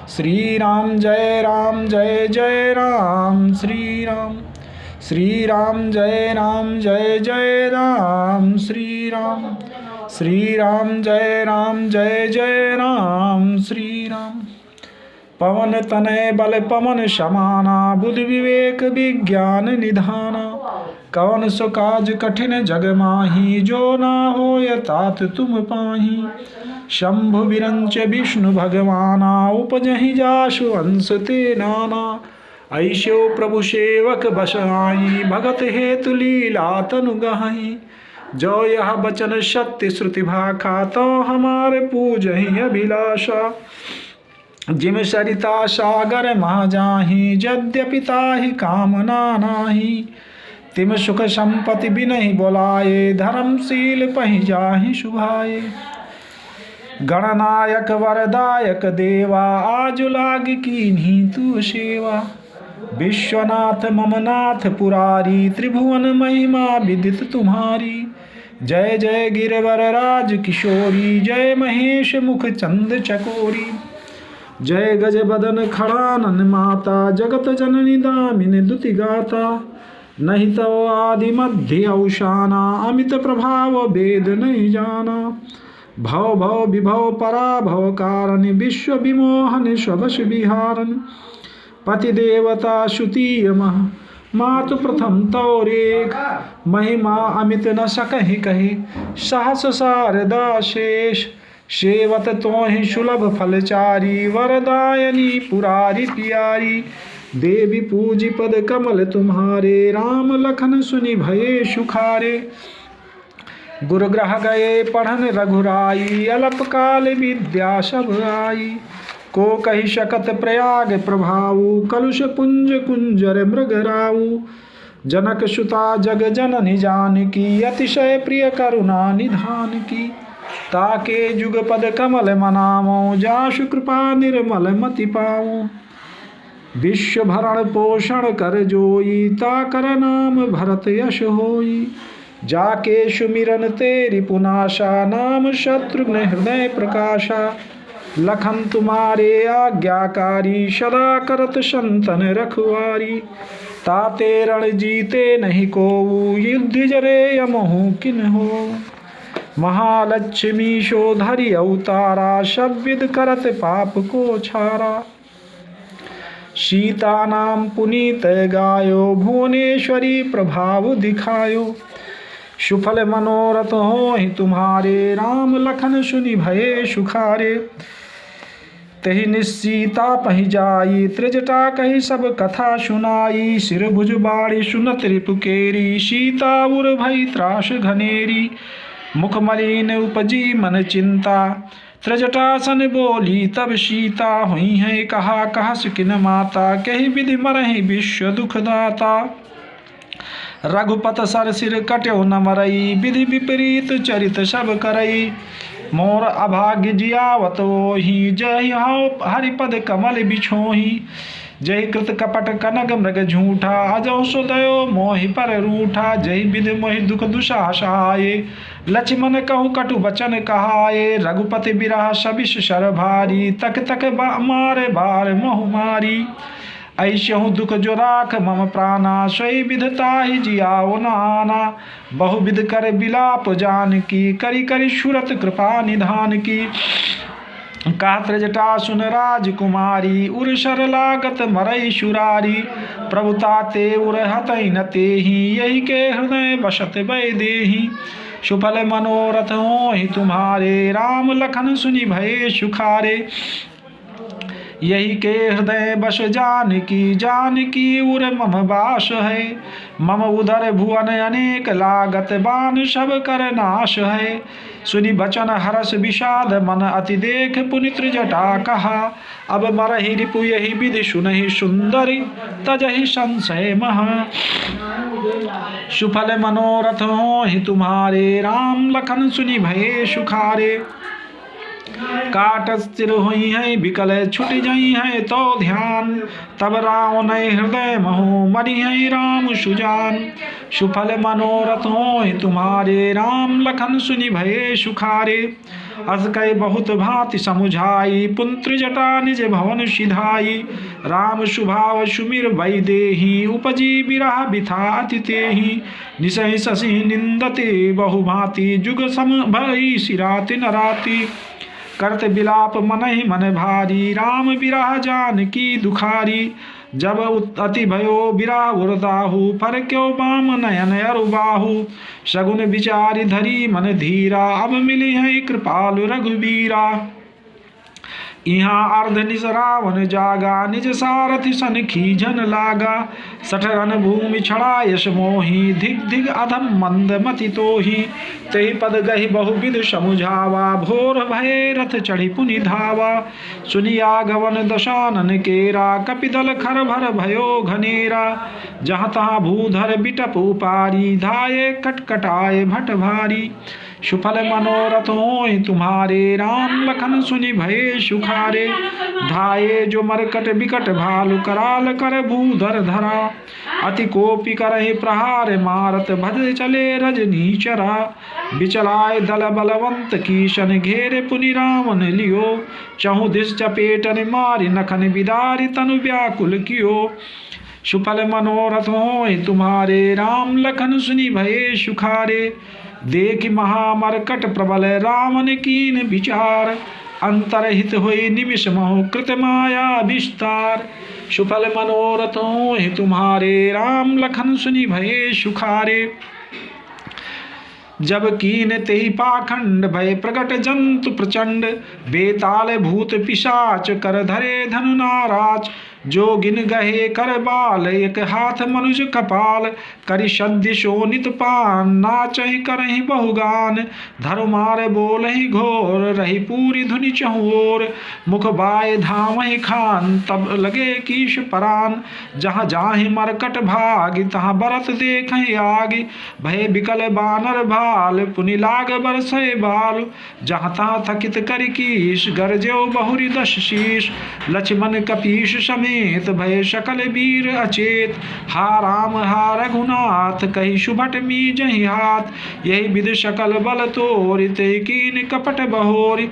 श्री राम जय राम जय जय राम श्री राम। श्री राम जय जय राम श्री राम। श्री राम जय जय राम श्री राम। पवन तनय बल पवन समाना बुद्धि विवेक विज्ञान निधाना। कवन सो काज कठिन जग माही जो ना होय तात तुम पाही। शंभु विरंच विष्णु भगवाना उपजहि जासु अंश ते नाना। ऐस्यो प्रभु सेवक बस आई भगत हेतु लीला तनु गहाई। जो यह बचन सत्य श्रुति भाखा तो हमारे पूजहि अभिलाषा। जिम सरिता सागर मह जाहि यद्यपि ताहि कामना नाही। तिम सुख संपत्ति बिनहि बोलाए धर्मशील पहि जाहि शुभाए। गणनायक वरदायक देवा आजु लाग कीन्ही तू सेवा। विश्वनाथ मम नाथ पुरारी त्रिभुवन महिमा विदित तुम्हारी। जय जय गिरवर राज किशोरी जय महेश मुख चंद चकोरी। जय गज बदन खड़ानन माता जगत जननी दामिनी दुति गाता। नहीं तो आदि मध्य औशाना अमित प्रभाव वेद नहीं जाना। भव भव विभव पराभव कारण विश्व विमोहन स्वश विहारन। पति देवता श्रुतीय मह मातु प्रथम तौरेक। महिमा अमित न सकहि कही सहस शारदा शेष। सेवत तोहि सुलभ फलचारी वरदायनी पुरारी प्यारी। देवी पूजी पद कमल तुम्हारे राम लखन सुनि भये सुखारे। गुरुग्रह गए पढ़न रघुराई अल्प काल विद्या सब आई। को कही शकत प्रयाग प्रभाऊ कलुष पुंज कुंजर मृगराऊ। जनक सुता जग जननी जानकी अतिशय प्रिय करुणा निधान की। ताके जुग पद कमल मनामो जासु कृपा निर्मल मति पाऊं। विश्व भरण पोषण कर जोई ताकर नाम भरत यश होई। जाके सुमिरन तेरी पुनाशा नाम शत्रुघ्न हृदय प्रकाशा। लखन तुम्हारे आज्ञाकारी सदा करत संतन रखवारी। ताते रण जीते नहीं कोऊ युद्ध जरे यमहु किन हो। महालक्ष्मी शोधरि अवतारा सब विद करत पाप को छारा। सीता नाम पुनीत गायो भुवनेश्वरी प्रभाव दिखायो। सुफल मनोरथ होहि तुम्हारे राम लखन सुनि भये सुखारे। तहि निश्चिता पहि जाई त्रिजटा कही सब कथा सुनाई। सिर भुज बाड़ी सुनत रिपुकेरी सीता उर भई त्रास घनेरी। मुख मलिन उपजी मन चिंता त्रिजटासन बोली तब सीता। हुई है कहा कहस किन माता कही विधि मरहि विश्व दुखदाता। रघुपत सर सिर कट्यो न मरई विधि विपरीत चरित सब करई। मोर अभाग्य जियावत वोहि जय हरिपद कमल बिछोहि। जय कृत कपट कनक मृग झूठा अजौ सुदयो मोहि पर रूठा। जय विधि मोहि दुख दुसाहाये लक्ष्मण कहूँ कटु बचन कहाये। रघुपति बिरह सबिष शर भारी तक तक मारे बार मोहु मारी। ऐस्यहु दुख जो राख मम प्राणा सोई विधताहि जियाओ नाना। बहुविध कर बिलाप जानकी करी करी सुरत कृपा निधान की। कात्र जटा सुन राजकुमारी उर शर लागत मरई सुरारी। प्रभुता ते उर हतई न तेहि यही के हृदय बसत भय देहि। सुफल मनोरथ होहि तुम्हारे राम लखन सुनि भये सुखारे। यही के हृदय बस जानकी उर मम बास है। मम उदर भुवन अनेक लागत बान सब कर नाश है। सुनि बचन हरस विषाद मन अति देख पुनित्र जटा कहा। अब मरहि रिपु यही विधि सुनहि सुंदरी तजहि संशय महा। सुफल मनोरथ होहि तुम्हारे राम लखन सुनि भये सुखारे। काट स्थिर हुई है विकल छुट जई है तो ध्यान। तब रावण हृदय महु मरि है राम सुजान। सुफल मनोरथ होहि तुम्हारे राम लखन सुनि भये सुखारे। अस कई बहुत भांति समुझाई, पुत्र जटा निज भवन सिधाई। राम सुभाव सुमिर वैदेही, उपजी बिरह बिथा अति तेहि। निसहि शशि निंदते बहुभांति, जुग सम भई सिराति नराति। करत बिलाप मनहि मन भारी, राम बिरह जानकी दुखारी। जब अति भयो बिरह उरदाहु, पर क्यों बाम नयन अरु बाहु। सगुन विचारि धरी मन धीरा, अब मिली है कृपालु रघुबीरा। यहाँ अर्ध निज रावण जागा, निज सारथि सन खीजन लागा। सठरन भूमि छड़ा यश मोही, धिग धिग अधम मंद मति तोही। तेहि पद गहि बहुविध समुझावा, भोर भये रथ चढ़ी पुनि धावा। सुनिया गवन दशानन केरा, कपिदल खर भर भयो घनेरा। जहाँ तहाँ भूधर बिटप उपारी, धाये कटकटाए भट भारी। सुफल मनोरथ होय तुम्हारे, राम लखन सुनि भये सुखारे। धाये जो मरकट बिकट भालु, कराल कर भूधर धरा। अति कोपी करहि प्रहार मारत, भज चले रजनी चरा। बिचलाय दल बलवंत कीशन, घेरे पुनि रावण लियो। चहु दिस चपेटन मारि, नखन बिदारि तनु व्याकुल कियो। सुफल मनोरथ होय तुम्हारे, राम लखन सुनि भये सुखारे। देखि महामरकट प्रबल, रावण कीन विचार। अंतरहित हुई निमिष महु, कृत माया विस्तार। सुफल मनोरथ होय तुम्हारे, राम लखन सुनि भये सुखारे। जब कीन तेहि पाखंड, भय प्रगट जंतु प्रचंड। बेताल भूत पिशाच, कर धरे धनु नाराज। जोगिन गहे कर बाल, एक हाथ मनुज कपाल। करि सद्य शोणित पान, नाचहि करहि बहुगान। धरु मार बोलहि घोर, रही पूरी धुनि चहुओर। मुख बाय धामहि खान, तब लगे कीश परान। जहाँ जाहि मरकट भाग, तहाँ बरत देखहि आग। भय बिकल बानर भाल, पुनि लाग बरसै बाल। जहाँ तहाँ थकित करि कीश, गरजेउ बहुरि दश शीश। लक्ष्मण कपीश समेत, भय सकल वीर अचेत। हा राम हा रघुनाथ, कहि सुभट मीजहि हाथ। यही विधि सकल बल तोरि, तेहि कीन कपट बहोरि।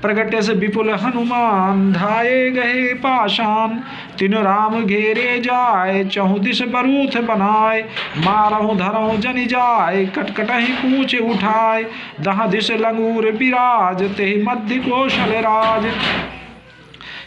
प्रगट्यस विपुल हनुमान, धाये गहे पाषाण। तिनु राम घेरे जाय, चहु दिस बरूथ बनाय। मारहु धरहु जनि जाय, कटकटहि पूछ उठाय। दहाँ दिस लंगूर बिराज, तेहि मध्य कौशल राज।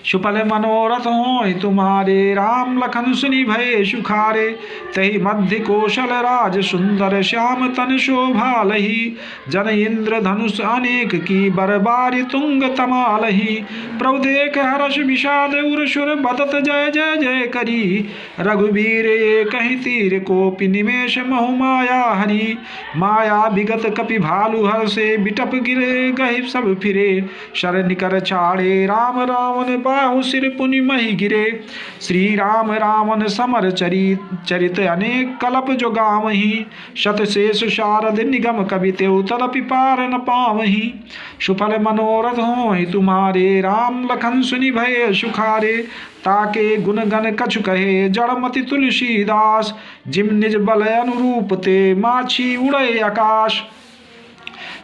सुफल मनोरथ होय तुम्हारे, राम लखन सुनि भये सुखारे। तहि मध्य कौशल राज, सुंदर श्याम तन शोभा लही। जन इंद्र धनुष अनेक की, बरबारी तुंग तमालही। प्रभु देख हर्ष विषाद, उरसुर बदत जय जय जय करी। रघुबीर ये कहि तीर, कोपि निमेष महु माया हरि। माया विगत कपि भालु, हर्षे बिटप गिरे गहि सब फिरे। शर निकर छाड़े राम रावण, बाहु सिर पुनि महि गिरे। श्री राम रावण समर चरित, अनेक कलप जो गावहीं। शत शेष शारद निगम कवि, तेउ तदपि पार न पावहीं। सुफल मनोरथ होय तुम्हारे, राम लखन सुनि भये सुखारे। ताके गुण गण कछु कहे, जड़मति तुलसीदास। जिम निज बल अनुरूप ते, माछी उड़े आकाश।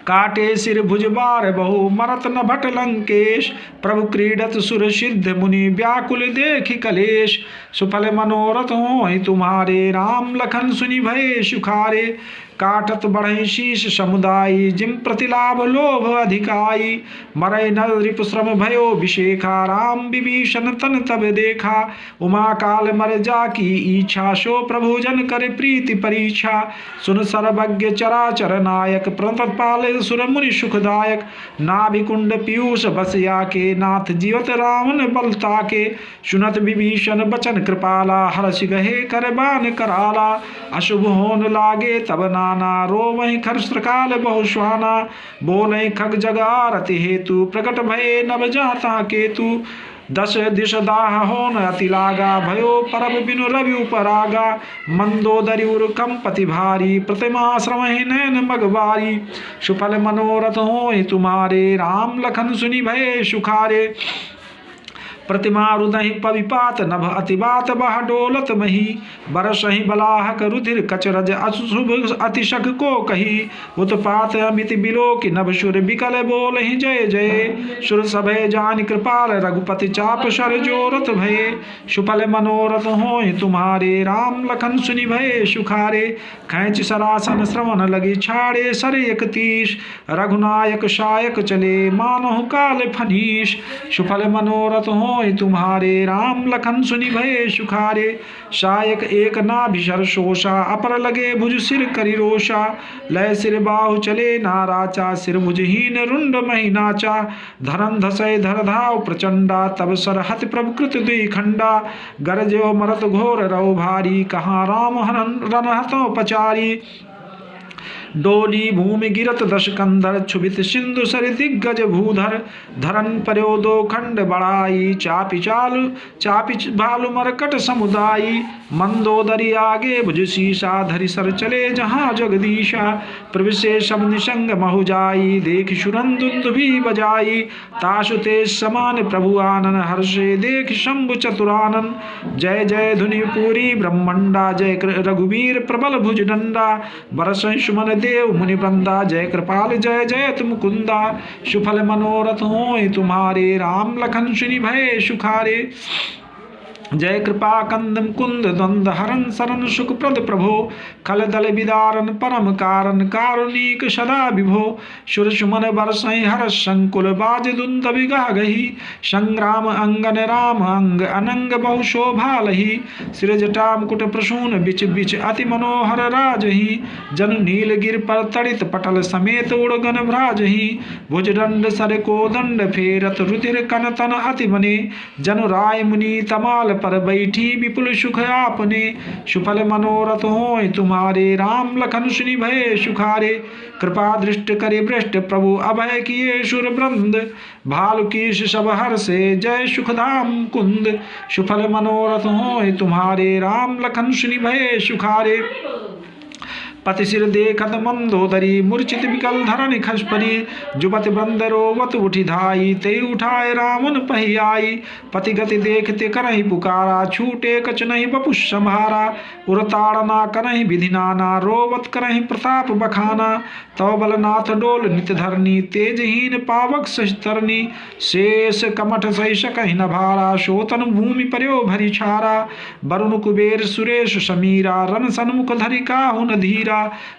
काटे सिर भुजबार बहु, मरत न भट लंकेश। प्रभु क्रीडत सुर सिद्ध, मुनि व्याकुल देखि कलेश। सुफल मनोरथ होय तुम्हारे, राम लखन सुनि भये सुखारे। काटत बढ़हि शीश समुदायी, जिम प्रतिलाभ लोभ अधिकाई। मरय नर रिपु श्रम भयो विशेखा, राम विभीषण तन तब देखा। उमा काल मर जाकी इच्छा, सो प्रभु जन करे प्रीति परीक्षा। सुन सर्वज्ञ चराचर नायक, प्रणत पाले सुर मुनि सुखदायक। नाभिकुंड पीयूष बसया के, नाथ जीवत रावण बलता के। सुनत विभीषण बचन कृपाला, हर्ष गहे कर बान कराला। अशुभ होन लागे तब नाना, रोवहि खर काल बहु श्वाना। बोले खग जगारति हेतु, प्रकट भये नभ जाता केतु। दश दिश दाह होन अति लागा, भयो परब बिनु रवि उपरागा। मंदोदरी उर कंपति भारी, प्रतिमा श्रवहि नैन मगवारी। सुफल मनोरथ होय तुम्हारे, राम लखन सुनि भये सुखारे। प्रतिमा रुदहि पविपात नभ अतिबात बह डोलत मही बरसहि बलाहक रुधिर कचरज अशुभ अतिशक को कही उत्पात अमित बिलोक नभ सुर बिकल बोलहि जय जय सुर सभय जान कृपाल रघुपति चाप शर जोरत भये सुफल मनोरथ होय तुम्हारे राम लखन सुनि भये सुखारे खैंच सरासन श्रवण लगी छाड़े सर 31 रघुनायक शायक चले मानहु काल फनीश सुफल मनोरथ होय तुम्हारे राम लखन सुनि भये सुखारे शायक एक नाभिशर शोषा अपर लगे भुज सिर करि रोषा लय सिर बाहु चले नाराचा सिर भुजहीन रुंड मही नाचा धरन धसय धर धाव प्रचंडा तब सर हत प्रभु कृत दुई खंडा गरजो मरत घोर रहो भारी कहाँ राम हरन रन हतो पचारी डोली भूमि गिरत दश कंधर क्षुभित सिंधु सरि दिग्गज भूधर धरन पर्यो दो खंड बड़ाई चापी चालु चापी भालु मरकट समुदायी मंदोदरी आगे भुज शीशा धरि सर चले जहाँ जगदीशा प्रविशे सब निशंग महु जाई देख सुरंदुंद भी बजाई ताशु तेज समान प्रभु आनन हर्षे देख शंभु चतुरानन जय जय धुनि पूरी ब्रह्मंडा जय रघुवीर प्रबल भुज डंडा बरस सुमन देव मुनि वृंदा जय कृपाल जय जयत मुकुंदा सुफल मनोरथ होय तुम्हारे राम लखन सुनि भये सुखारे जय कृपा कंद मुकुंद द्वंद हरन सरन सुख प्रद प्रभो खल दल विदारन परम कारण कारुणिक सदा विभो सुर सुमन बरसई हर संकुल बाज दुंद विगह गही संग्राम अंगन राम अंग अनंग बहु शोभा लही सिर जटा मुकुट प्रसून बिच बिच अति मनोहर राजही जन नील गिर पर तड़ित पटल समेत उड़गन भ्राजही भुजदंड सर को दंड फेरत रुधिर कन तन अति बने जनु राय मुनि तमाल पर बैठी विपुल सुख आपने सुफल मनोरथ होय तुम्हारे राम लखन सुनि भये सुखारे कृपा दृष्ट करे भ्रष्ट प्रभु अभय किए सुर वृंद भालु कीश सब हर से जय सुखधाम कुंद सुफल मनोरथ होय तुम्हारे राम लखन सुनि भये सुखारे पति सिर देखत मंदोदरी मूर्छित विकल धरन खसपरी जुबत बंदरो वत उठी धाई ते उठाए रावण पहियाई पति गति देखते करहि पुकारा छूटे कछ नहीं बपुष संहारा उरताड़ना करहि विधि नाना रोवत करहि प्रताप बखाना तव बलनाथ डोल नित धरनी तेजहीन पावक सहितरनी शेष कमठ सहि सकहि न भारा शोतन भूमि पर्यो भरी छारा वरुण कुबेर सुरेश समीरा रन सन्मुख धरि काहु न धीरा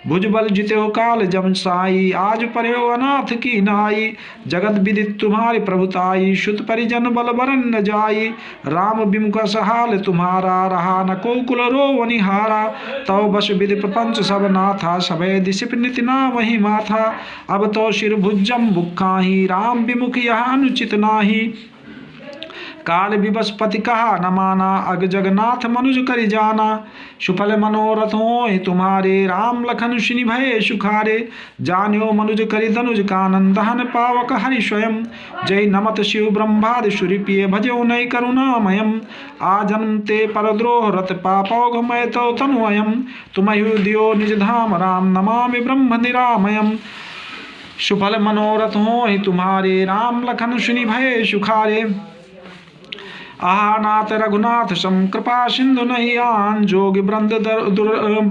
भुजबल जित्यो काल जम साई आज पर्यो अनाथ की नाई जगत विदित तुम्हारी प्रभुताई शुद्ध परिजन बल बरन न जाई राम विमुख सहाल तुम्हारा रहा न को कुल रो वनिहारा तव बस विधि प्रपंच सब नाथा सबे दिशिप निति नाम ही माथा अब तो शिर भुजम बुक्खाही राम विमुख यह अनुचित नाही काल विवस्पति कहा न माना अग जगन्नाथ मनुज करि जाना सुफल मनोरथ होय तुम्हारे राम लखन सुनि भये सुखारे जान्यो मनुज करि धनुज कानन दहन पावक हरि स्वयं जय नमत शिव ब्रह्मादि सुरिप्रिय भजो नय करुणामयम आजन्म ते परद्रोह रत पापौघमय तव तनुअयम तुमहि दियो निज धाम राम नमामि ब्रह्म निरामयम सुफल मनोरथ होय तुम्हारे राम लखन सुनि भये सुखारे आहानाथ रघुनाथ सम कृपा सिंधु नहीं आन जोग ब्रंद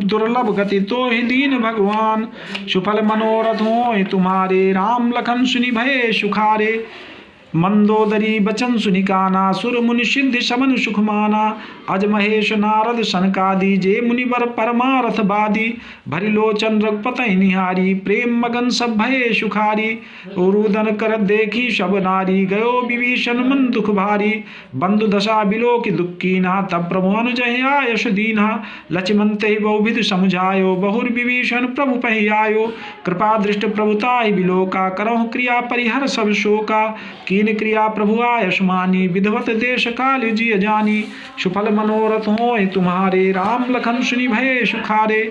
दुर्लभ गति तो ही दीन भगवान सुफल मनोरथ होय तुम्हारे राम लखन सुनि भये सुखारे मंदोदरी बचन सुनिकाना सुर मुनि सिद्धि समन सुख माना अज महेश नारद सनकादि जे मुनिवर परमारथ बादी भरि लोचन रघुपति निहारी प्रेम मगन सब भये सुखारी रुदन कर देखी सब नारी गयो विभीषण मन दुख भारी बंधु दशा बिलो की दुखी ना तब प्रभु अनुजहि आयश दीना लक्ष्मण ते बहुविध समझायो बहुर विभीषण प्रभु पहि आयो कृपा दृष्ट प्रभुताहि बिलोका करहु क्रिया परिहर सब शोका कीन क्रिया प्रभु आयुष्मानी विधवत देश काल जिय जानी सुफल मनोरथ होय तुम्हारे राम लखन सुनि भये सुखारे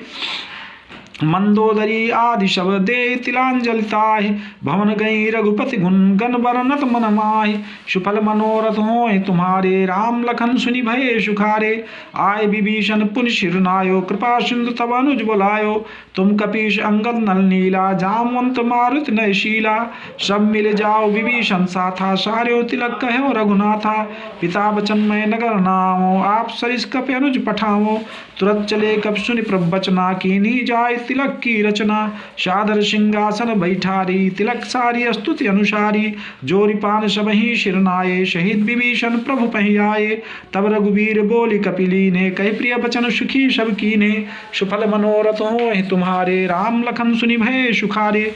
मंदोदरी आदि शब दे तिलांजलिताहि भवन गई रघुपति गुण गण बरनत मन माहि सुफल मनोरथ होय तुम्हारे राम लखन सुनि भये सुखारे आय विभीषण पुनि शिरनायो कृपा सिंधु तब अनुज बुलायो तुम कपीश अंगद नल नीला जामवंत मारुत नयशीला सब मिल जाओ विभीषण साथा सार्यो तिलक कहो रघुनाथा पिता बचन मैं नगर नामो आप सरिस कपि अनुज पठाओ तुरंत चले कब सुनि प्रभ बचना कीनी जाय तिलक की रचना सादर सिंहासन बैठारी तिलक सारी स्तुति अनुसारी जोरी पान सबही शिरनाये शहीद विभीषण प्रभु पहियाए तब रघुवीर बोली कपिली ने कही प्रिय बचन सुखी सब कीने सुफल मनोरथ हो तुम्हारे राम लखन सुनि भय सुखारे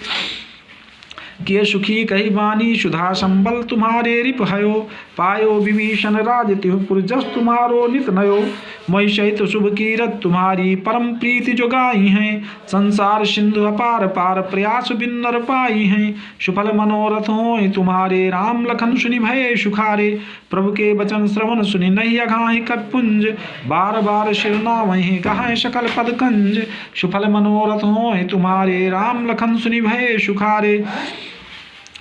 किए सुखी कही बानी सुधा संबल तुम्हारे रिप भयो पायो विभीषण राज तिहुपुर जस तुम्हारो नित नयो मई सहित शुभ कीरत तुम्हारी परम प्रीति जो गाई हैं संसार सिंधु अपार पार प्रयास बिन्नर पाई हैं सुफल मनोरथ हो तुम्हारे राम लखन सुनि भये सुखारे प्रभु के वचन श्रवण सुनि नहीं अघाहि कपुंज बार बार शिरना वहीं कहां सकल पद कंज सुफल मनोरथ हो तुम्हारे राम लखन सुनि भये सुखारे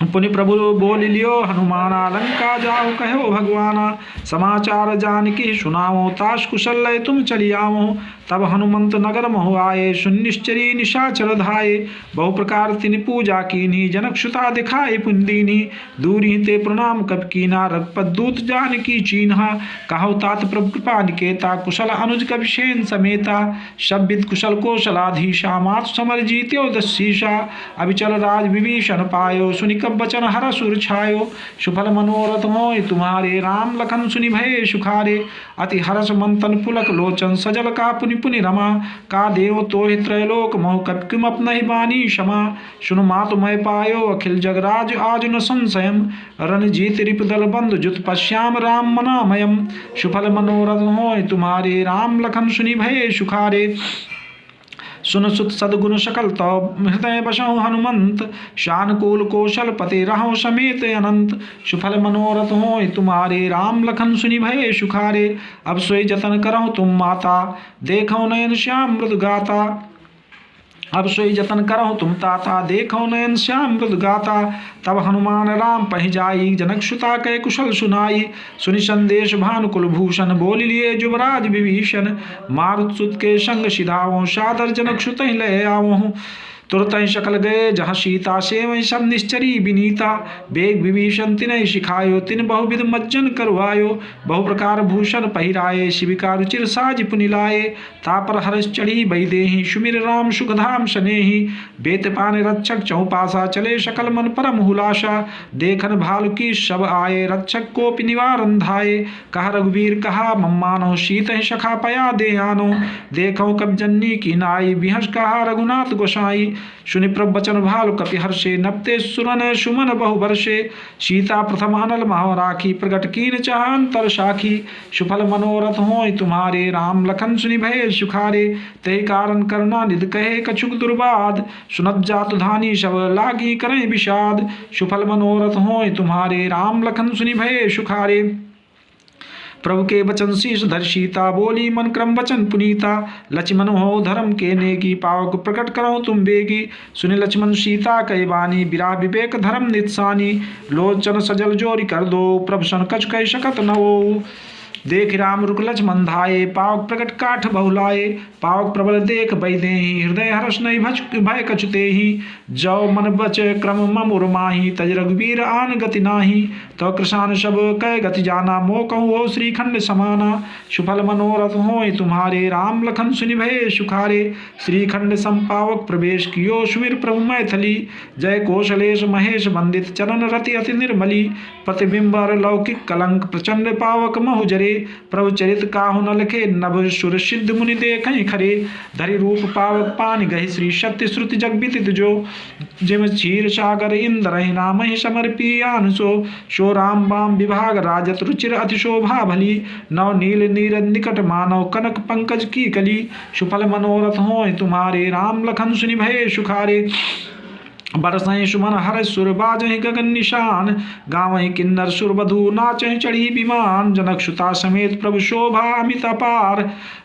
पुनि प्रभु बोल लियो हनुमाना लंका जाओ कहो भगवाना समाचार जानकी सुनाओ ताश कुशल लय तुम चली आओ तब हनुमंत नगर महु आए सुनिश्चरी निशाचर धाये बहु प्रकार तिनि पूजा कीनी जनक सुता दिखाए पुंदीनी दूरी ते प्रणाम कप कीना रघुपत दूत जानकी चीन्हा कहो तात प्रभु कृपा निकेता कुशल अनुज कभिषेन समेता शब्द कुशल कौशलाधीशा मातु समर जीत्यो दशीषा अभिचल राज विभीषण पायो सुनि बचन हर सुर छायो सुफल मनोरथ होय तुम्हारे राम लखन सुनि भये सुखारे अति हरस मंथन पुलक लोचन सजल का पुनि पुनि रमा का देव तोहि त्रैलोक मोह कपिम अपनहि बानी क्षमा सुनु मातु मय पायो अखिल जगराज आज न संशयम रणजीत रिपुदल बंधु जुत पश्याम राम मनामयम सुफल मनोरथ होय तुम्हारे राम लखन सुनि भये सुखारे सुन सुत सदगुण सकल तब हृदय बसहु हनुमंत शानकूल कौशल पते रहो समेत अनंत सुफल मनोरथ होय तुम्हारे राम लखन सुनि भये सुखारे अब सोई जतन करहु तुम माता देखो नयन श्याम मृद गाता अब सोई जतन करहु तुम ताता देखो नयन श्याम मृद गाता तब हनुमान राम पहि जाई जनक सुता कै कुशल सुनाई सुनि संदेश भानुकुल भूषण बोल लिए जुवराज विभीषण मारुत सुत के संग सिधाओ सादर जनक सुत लय आओ तुरत शकल गए जहाँ सीता से वही सब निश्चरी विनीता बेग विभीषण तिनहि सिखायो तिन बहुविध मज्जन करवायो बहु प्रकार भूषण पहिराए शिविका रुचिर साज पुनि लाए तापर हर्ष चढ़ी बही देहि सुमिर राम सुखधाम सनेहि बेत पान रक्षक चौपासा चले सकल मन परम हुलासा देखन भालु की सब आए रक्षक को निवारण धाये कहा रघुवीर कहा मम्मानो शीत सखा पया दे आनो देखो कब जन्नी की नाई बिहस कहा रघुनाथ गोसाई सुनि प्रभ बचन भालु कपि हर्षे नपते सुरन सुमन बहु वर्षे सीता प्रथम अनल महो राखी प्रगट कीन चाहांतर साखी सुफल मनोरथ होय तुम्हारे राम लखन सुनि भये सुखारे ते कारण करना निध कहे कछुक दुर्बाद सुनत जातु धानी शब लागी करें विषाद सुफल मनोरथ होय तुम्हारे राम लखन सुनि भये सुखारे प्रभु के वचन शीश धर सीता बोली मन क्रम वचन पुनीता लक्ष्मण हो धर्म के नेगी पावक प्रकट करो तुम बेगी सुनि लक्ष्मण सीता कई बानी बिरा विवेक धर्म नित्सानी लोचन सजल जोरी कर दो प्रभु सन कछ कह सकत न हो देख राम रुक लक्ष्मण धाये पावक प्रकट काठ बहुलाए पावक प्रबल देख बई देहि हृदय हर्ष नहीं भय कछुते ही जौ मन बच क्रम ममुर माही तज रघुवीर आन गति नाही तो कृषान सब कह गति जाना मो कहूँ हो श्रीखंड समाना सुफल मनोरथ होय तुम्हारे राम लखन सुनि भये सुखारे श्रीखंड संपावक प्रवेश कियो सुमिर प्रभु मैथिली जय कौशलेश महेश वंदित चरण रति अति निर्मली प्रतिबिंबर लौकिक कलंक प्रचंड पावक महु जरे प्रभु चरित काहु न लखे नभ सुर सिद्ध मुनि देखहि खरे धरि रूप पावक पान गहि श्री सत्य श्रुति जग विदित जो जिम क्षीर सागर इंद्र नाम ही समर्पी आनसो शो राम बाम विभाग राजत रुचिर अति शोभा भली नव नील नीर निकट मानव कनक पंकज की कली सुफल मनोरथ होय तुम्हारे राम लखन सुनि भये सुखारे बरसहीं सुमन हर सुर बाजहि गगन निशान, गावहीं किन्नर सुर वधु नाचहि चढ़ी विमान। जनक सुता समेत प्रभु शोभा अमित अपार,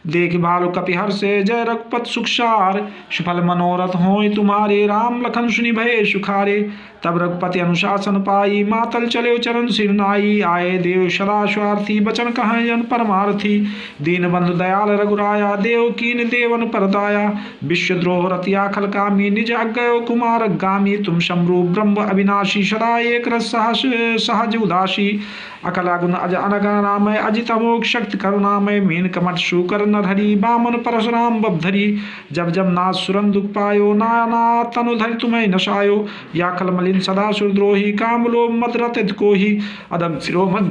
देख भालु कपिहर से जय रघुपत सुखसार। सुफल मनोरथ होय तुम्हारे राम लखन सुनि भये सुखारे, तब रघुपति अनुशासन पाई मातल चले चरण सिरनाई। आए देव सदा स्वार्थी बचन कहें जन परमार्थी, दीन बंधु दयाल रघुराया देव कीन देवन परदाया। विश्वद्रोह रतिया खल कामी निज अज्ञयो कुमार गामी, तुम शंभु ब्रह्म अविनाशी सदा एक रस सहज उदासी। अकला गुण अज अनगन नामय अजित अमोघ शक्ति करुणामय, मीन कमठ शूकर नरहरि बामन परशुराम बबधरी। जब जब नाथ सुरन दुख पायो नाना तनु धरि तुम्हें नशायो, या खल मलिन सदा सुरद्रोही काम लो मत रतित कोही। अदम शिरोमन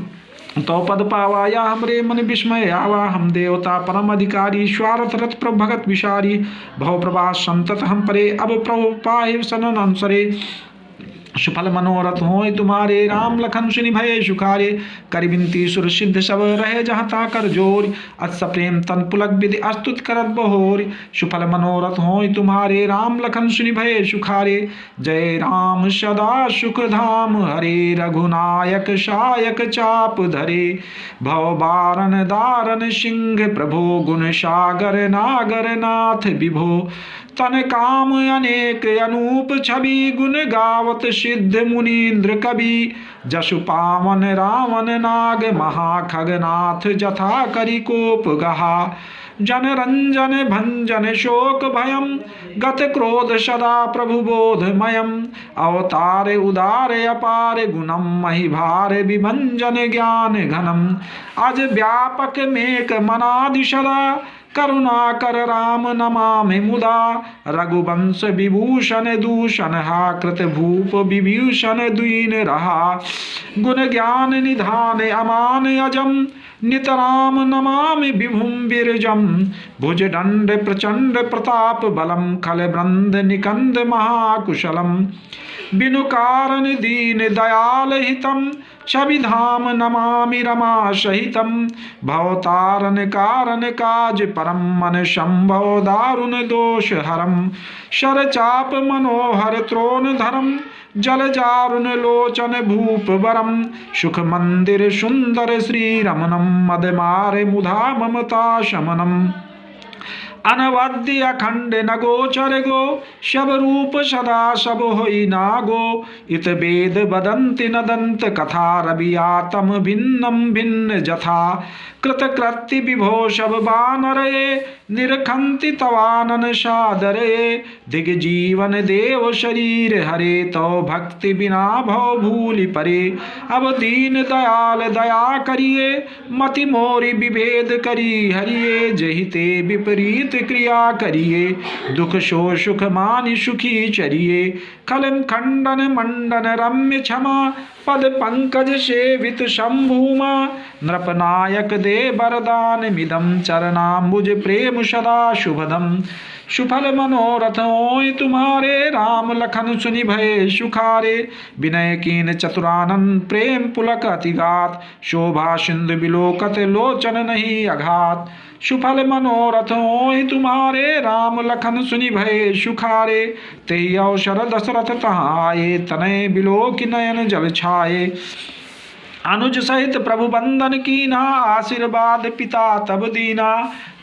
तो पद पावा या हमरे मन विस्मय आवा, हम देवता परम अधिकारी स्वार्थ रथ प्रभ भगत विशारी। भव प्रभास संतत हम परे अब प्रभु पाहि सनन अंसरे, सुफल मनोरथ होय तुम्हारे राम लखन सुनि भये सुखारे। कर बिनती सुर सिद्ध सब रहे जहाँ ता कर जोर, अस प्रेम तन पुलक विधि अस्तुत करत बहोर। सुफल मनोरथ होय तुम्हारे राम लखन सुनि भये सुखारे, जय राम सदा सुख धाम हरे। रघुनायक शायक चाप धरे, भव बारन दारन सिंह प्रभो। गुण सागर नागर नाथ विभो, तन काम अनेक अनूप छवि। गुण गावत सिद्ध मुनीन्द्र कवि, जसु पावन रावण नाग महाखगनाथ। जथा करि कोप गहा, जन रंजन भंजन शोक भयम। गत क्रोध सदा प्रभु बोधमयम, अवतार उदार अपार गुणम। महिभार विभंजन ज्ञान घनम, अज व्यापक मेक मनादि सदा। करुणा कर राम नमामि मुदा, रघुवंश विभूषण दूषण हा। कृत भूप विभूषण द्वीन रहा, गुण ज्ञान निधान अमान अजम। नितराम नमामि विभुम बिरजम, भुज दंड प्रचंड प्रताप बलम। खल ब्रंद निकंद महाकुशलम, बिनु कारण दीन दयाल हितम। छवि धाम नमामि रमा सहितम, भवतारण कारण काज परम। मन संभव दारुण दोष हरम, शर चाप मनोहर त्रोण धरम। जल जारुण लोचन भूप वरम, सुख मंदिर सुंदर श्री रमणम। मद मारे मुधा ममता शमनम, अनवद्य अखंड न गोचर गो। शब रूप सदा सब होई नागो, इत वेद बदंति नदंत कथा। रवियातम भिन्नम भिन्न जथा, कृतकृत्य विभो शब बानरे। निरखंति तवानन सादरे, दिग जीवन देव शरीर हरे। तो भक्ति बिना भव भूलि परे, अब दीन दयाल दया करिए। मति मोरि विभेद करी हरिये, जहिते विपरीत क्रिया करिए। दुख शो सुख मानि सुखी चरिए, खलम खंडन मंडन रम्य क्षमा। पद पंकज सेवित शंभुमा, नृपनायक दे वरदान मिदम। चरणाम्बुज प्रेम सदा शुभदम, सुफल मनोरथ होय तुम्हारे राम लखन सुनि भये सुखारे। विनय कीन चतुरानन प्रेम पुलक अतिगात, शोभा सिंधु बिलोकत लोचन नहीं अघात। सुफल मनोरथ होय तुम्हारे राम लखन सुनि भये सुखारे। तेहि अवसर दशरथ तहाँ आए, तनय बिलोकि नयन जल छाए। अनुज सहित प्रभु बंदन कीना, आशीर्वाद पिता तब दीना।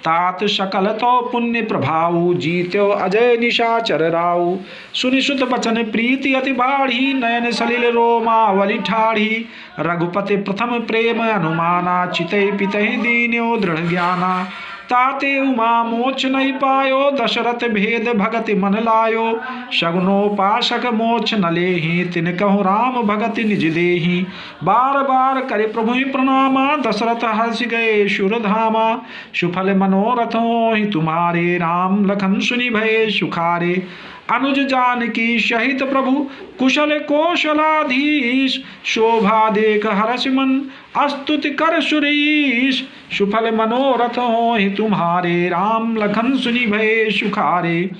तात सकल तो पुण्य प्रभाऊ, जीत्यो अजय निशाचर राऊ। सुनि सुत बचन प्रीति अति बाढ़ी, नयन सलिल रोमावली ठाढ़ी। रघुपति प्रथम प्रेम अनुमाना, चितै पितै दीन्यो दृढ़ ज्ञाना। ताते उमा मोक्ष नहीं पायो, दशरथ भेद भगति मन लायो। शगुनोपासक मोक्ष न लेहि, तिन कहु राम भगति निज देहि। बार बार करे प्रभु प्रणामा, दशरथ हर्षि गए सुरधामा। सुफल मनोरथ होहि तुम्हारे, राम लखन सुनि भये सुखारे। अनुज जानकी सहित प्रभु, कुशल कौशलाधीश। शोभा देख हर्ष मन, स्तुति कर सुरीश। सुफल मनोरथ होहि तुम्हारे, राम लखन सुनि भये सुखारे।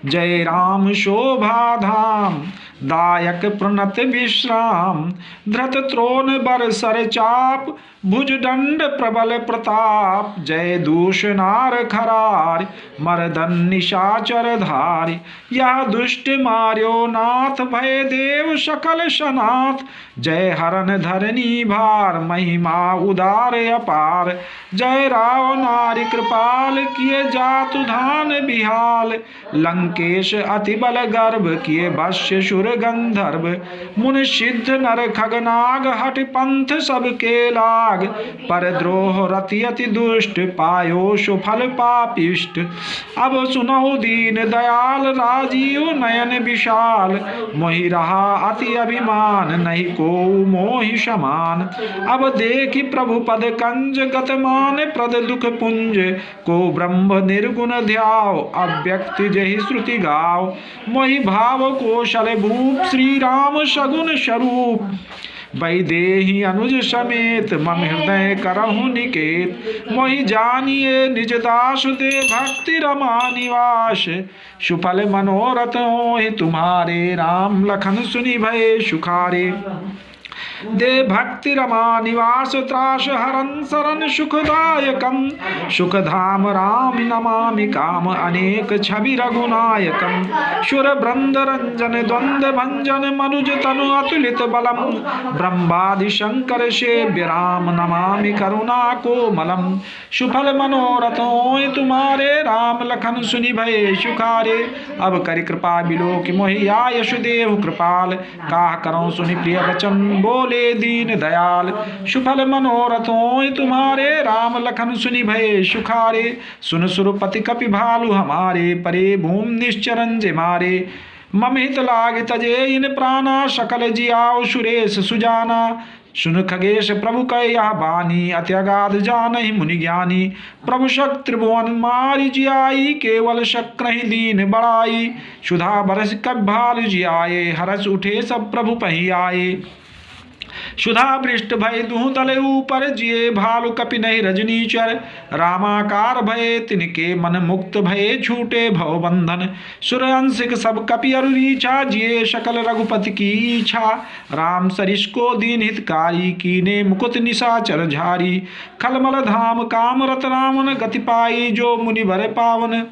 जय राम शोभा धाम दायक प्रणत विश्राम, धृत त्रोण बर सर चाप, भुज दंड प्रबल प्रताप, जय दूषणार खरार, मर्दन निशाचर धार, यह दुष्ट मार्यो नाथ, भय देव सकल सनाथ, जय हरन धरनी भार, महिमा उदार अपार, जय राव नारी कृपाल, किए जातु धान बिहाल, लंकेश अति बल गर्भ, किए भस्य शुर गंधर्व, मुनि सिद्ध नर खगनाग, हठ पंथ सबके लाग, पर द्रोह रति अति दुष्ट, पायो सुफल पापिष्ट, अब सुनहु दीन दयाल, राजीव नयन विशाल, मोहि रहा अति अभिमान, नहीं को मोहि समान, अब देखि प्रभु पद कंज, गतमान प्रद दुख पुंज, को ब्रह्म निर्गुण ध्याव, अव्यक्त जहि श्रुति गाव, मोहि भाव कौशल भूप, श्री राम सगुन स्वरूप, वैदेही अनुज समेत, मम हृदय करहु निकेत, मोहि जानिए निज दास, दे भक्ति रमा निवास, सुफल मनोरथ होहि तुम्हारे, राम लखन सुनि भय सुखारे, दे भक्ति रमा निवास, त्रास हरन शरण सुखदायकम, सुखधाम राम नमामि, काम अनेक छवि रघुनायकम, सुर बृंद रंजन द्वंद भंजन, मनुज तनु अतुलित बलम, ब्रह्मादि शंकर सेव्य राम, नमामि करुणा कोमलम, सुफल मनोरथ होय तुम्हारे, राम लखन सुनि भय सुखारे, अब करि कृपा बिलो कि मोहि आयस देहु कृपाल, काह करऊं सुनि प्रिय वचन, बोले दीन दयाल, सुफल मनोरथ होय तुम्हारे, राम लखन सुनि भय सुखारे, सुन सुरपति कपि भालु हमारे, परे भूम निश्चरन जे मारे, मम हित लाग तजे इन प्राणा, सकल जियाओ सुरेश सुजाना, सुन खगेश प्रभु कह यह बानी, अति अगाध जानहि मुनि ज्ञानी, प्रभु शक्ति त्रिभुवन मारि जियाई, केवल शक्र ही दीन बड़ाई, सुधा बरस कब भालु जियाए, हरस उठे सब प्रभु पही आए, सुधा पृष्ठ भय दुह तले ऊपर, जिये भालु कपि नहीं रजनीचर, रामाकार भय तिनके मन मुक्त भये, छूटे भव बंधन, सुर अंशिक सब कपि अरुरीछा, जिये सकल रघुपति की इच्छा, राम सरिस को दीन हितकारी, कीने मुकुत निशाचर झारी, खलमल धाम काम रत रामन, गति पाई जो मुनि भरे पावन,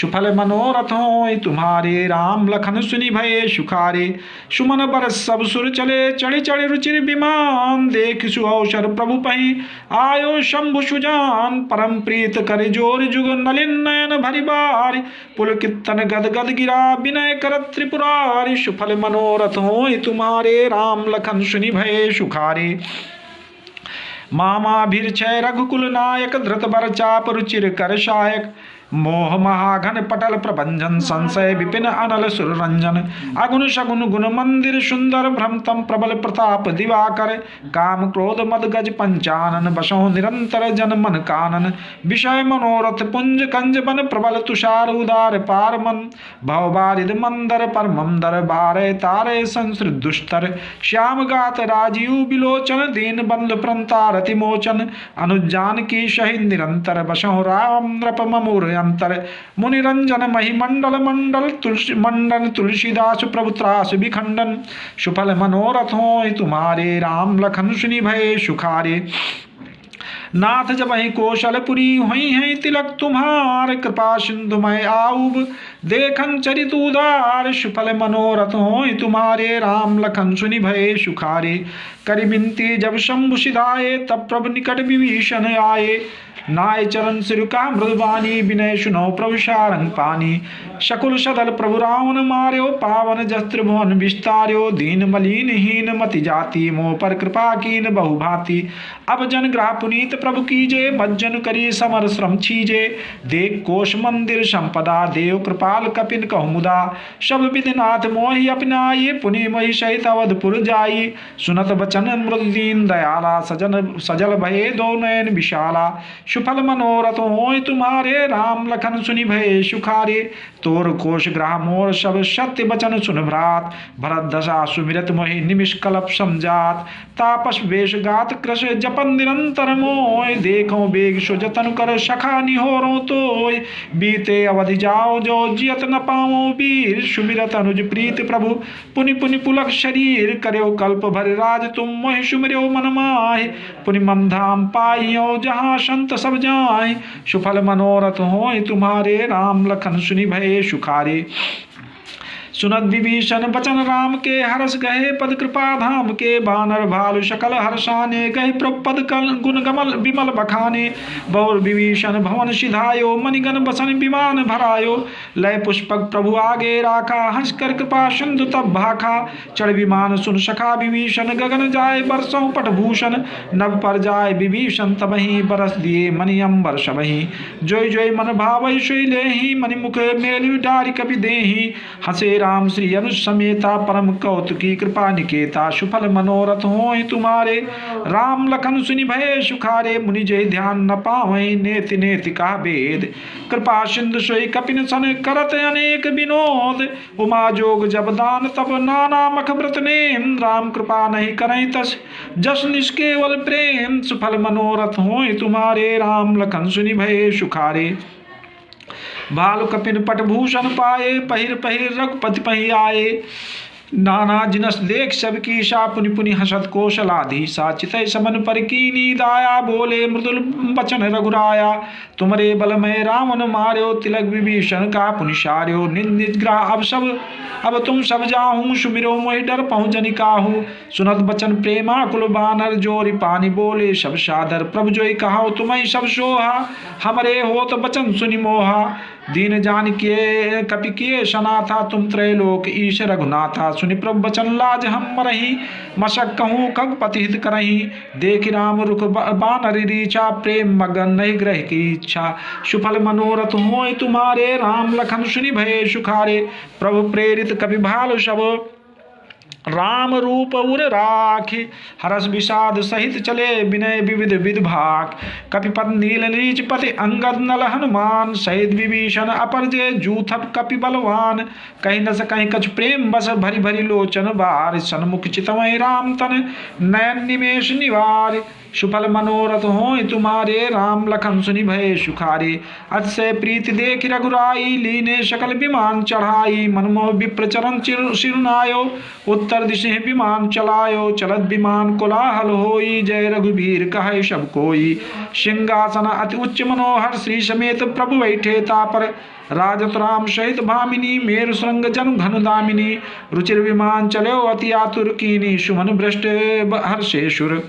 सुफल मनोरथ होय तुम्हारे, राम लखन सुनि भय सुखारे, सुमन बरस सब सुर चले, चढ़े चढ़े रुचिर विमान, देख सुअवसर प्रभु पहि, आयो शंभु सुजान, परम प्रीत कर जोर जुग, नलिन नयन भरि बारि, पुलकितन गद गद गिरा, विनय करत त्रिपुरारि, सुफल मनोरथ होय तुम्हारे, राम लखन सुनि भय सुखारे, मामा भीर छय रघुकुल नायक, धृत बर चाप रुचिर कर सहायक, मोह महाघन पटल प्रभंजन, संशय विपिन अनल सुर रंजन, अगुन सगुन गुण मंदिर सुंदर, भ्रमतम प्रबल प्रताप दिवाकर, काम क्रोध मद गज पंचानन, बसो निरंतर जन मन कानन, विषय मनोरथ पुंज कंज बन, प्रबल तुषार उदार पार मन, भव बारिद मंदर पर मंदर, बारे तारे संसृत दुष्तर, श्याम गात राजीव बिलोचन, दीन बंधु प्रंता रति मोचन, अनुजान की शहीद निरंतर, बसो राम नृप ममूर अंतर, मुनिरंजन महिमंडल मंडल, तुलसी मंडन तुलसीदास प्रभु त्रास विखंडन, सुफल मनोरथ होय तुम्हारे, राम लखन सुनि भय सुखारे, नाथ जब ही कौशलपुरी हुई है तिलक तुम्हार, कृपा सिंधु मैं आऊब देखन चरित उदार, सुफल मनोरथ होय तुम्हारे, राम लखन सुनि भय सुखारे, करि बिनती जब शंभु सिधाए, तब प्रभु निकट विभीषण आए, नाय चरण सिरुका मृदुबानी, विनय सुनो प्रभु सारंग पानी, शकुल सदल प्रभु रावण मार्यो, पावन जस्त्र भुवन विस्तार्यो, दीन मलिन हीन मति जाति, मोह पर कृपा कीन बहुभांति, अब जन ग्रह पुनीत प्रभु कीजे, भज्जन करी समर श्रम छीजे, देख कोश मंदिर संपदा, देव कृपाल कपिन कहमुदा, सब विधिनाथ मोहि अपनाई, पुनि महि सहित अवधपुर जाई, सुनत बचन मृदु दीन दयाला, सजल भये दो नयन विशाला, सुफल मनोरथ होय तुम्हारे राम लखन सुनि भय सुखारे। तोर कोश ग्रह मोर सब सत्य बचन सुन भ्रात, भरत दशा सुमिरत मोहि निमिष कलप समझात। तापस वेश गात कृष जपन निरंतर मोय, देखो बेग सो जतन कर सखा निहोरों तोय। बीते अवधि जाओ जो जियत न पाओ वीर, सुमिरत अनुज प्रीत प्रभु पुनि पुनि पुलक शरीर। करो कल्प भर राज तुम मोहि सुमिरो मन माहि, पुनि मम धाम पाइयो जहाँ संत सब जाए। सुफल मनोरथ होय तुम्हारे राम लखन सुनि भय सुखारे। सुनत विभीषण बचन राम के, हरस गहे पद कृपा धाम के। बानर भालु सकल हर्षाने, गहे प्रपद गुण गमल विमल बखाने। बहुर विभीषण भवन सिधायो, मणिगण बसन विमान भरायो। लय पुष्पक प्रभु आगे राखा, हंस कर कृपा सिंधु तब भाखा। चढ़ विमान सुन सखा विभीषण, गगन जाय बरसों पटभूषण। नभ पर जाय विभीषण तबहि, बरस दिए मणि अम्बर सबहि। जोय जोय मन भावै सोई लेहि, मणि मुख मेलि डारि कपि देहि। हसे राम श्री अनुज समेता, परम कौतुकी कृपा निकेता। सुफल मनोरथ होय तुम्हारे राम लखन सुनि भय सुखारे। मुनि जय ध्यान न पावै, नेति नेति का भेद। कृपा सिंधु सोई कपिन सन, करत अनेक विनोद। उमा जोग जब दान तब, नाना मख व्रत नेम। राम कृपा नहीं करई तस, जस निष्केवल प्रेम। सुफल मनोरथ होय तुम्हारे राम लखन सुनि भय सुखारे। भालु कपिन पटभूषण पाए, पहिर पहिर रघुपति पहि आए। नाना जिनस देख सब कीशा, पुनि पुनि हसत कौशलाधीशा। चितै समन पर कीनी दाया, बोले मृदुल बचन रघुराया। तुमरे बल में रावण मार्यो, तिलक विभीषण का पुनि सार्यो। निज ग्राह अब तुम सब जाहूँ, सुमिरो मोहि डर पहुँ जनि काहू। सुनत बचन प्रेमा कुल बानर, जोरि पानी बोले सब सादर। प्रभु जोई कहाओ तुम्हें सब सोहा, हमरे होत बचन सुनि मोहा। दीन जान किए कपि किए सनाथा, तुम त्रैलोक ईश रघुनाथा। सुनि प्रभु बचन लाज हम मरहि, मशक कहूँ खगपति हित करहि। देख राम रुख बानर रीछा, प्रेम मगन नहीं ग्रह की इच्छा। सुफल मनोरथ होय तुम्हारे राम लखन सुनि भय सुखारे। प्रभु प्रेरित कपि भालु सब, राम रूप उर राखि। हरस विषाद सहित चले, विनय विविध विध भाग। कपिपत नील नीच पति, अंगद नल हनुमान। सहित विभीषण अपर जे, जूथप कपि बलवान। कहीं न सकहीं कछु प्रेम बस, भरी भरी लोचन बार। सन्मुख चितवै राम तन, नयन निमेष निवार। सुफल मनोरथ होय तुम्हारे राम लखन सुनि भय सुखारे। अतिशय प्रीति देखि रघुराई, लीने सकल विमान चढ़ाई। मनमोह विप्र चरण सिरनायो, उत्तर दिशे विमान चलायो। चलत विमान कोलाहल होई, जय रघुवीर कहे सब कोई। सिंहासन अति उच्च मनोहर, श्री समेत प्रभु बैठे तापर। राजत राम सहित भामिनी, मेरु श्रृंग जनु घनु दामिनी। रुचिर विमान चलो अति आतुर, कीनी सुमन भ्रष्ट हर्षेशुर।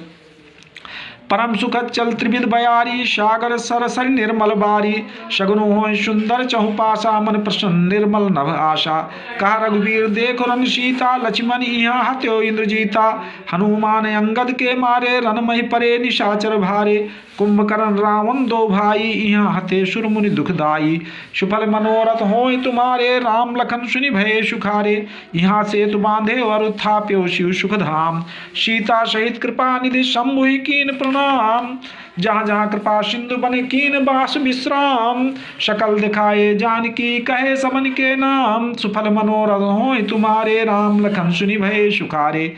परम सुखद चल त्रिविध बयारी, सागर सरसर निर्मल बारी। शगुनु होय सुंदर चहुपासा, मन प्रसन्न निर्मल नभ आशा। कहा रघुवीर देखो रन सीता, लक्ष्मण यहाँ हत्यो इंद्रजीता। हनुमान अंगद के मारे, रन मही परे निशाचर भारे। कुंभकर्ण रावण दो भाई, यहाँ हते सुर मुनि दुखदाई। सुफल मनोरथ होय तुम्हारे राम लखन सुनि भय सुखारे। यहाँ से तु बांधे और थाप्यो शिव सुख धाम। सीता सहित कृपा निधि शंभु कीन प्रणाम। जहाँ जहाँ कृपा सिंधु बने कीन बास विश्राम। सकल दिखाए जानकी कहे समन के नाम। सुफल मनोरथ होय तुम्हारे राम लखन सुनि भय सुखारे।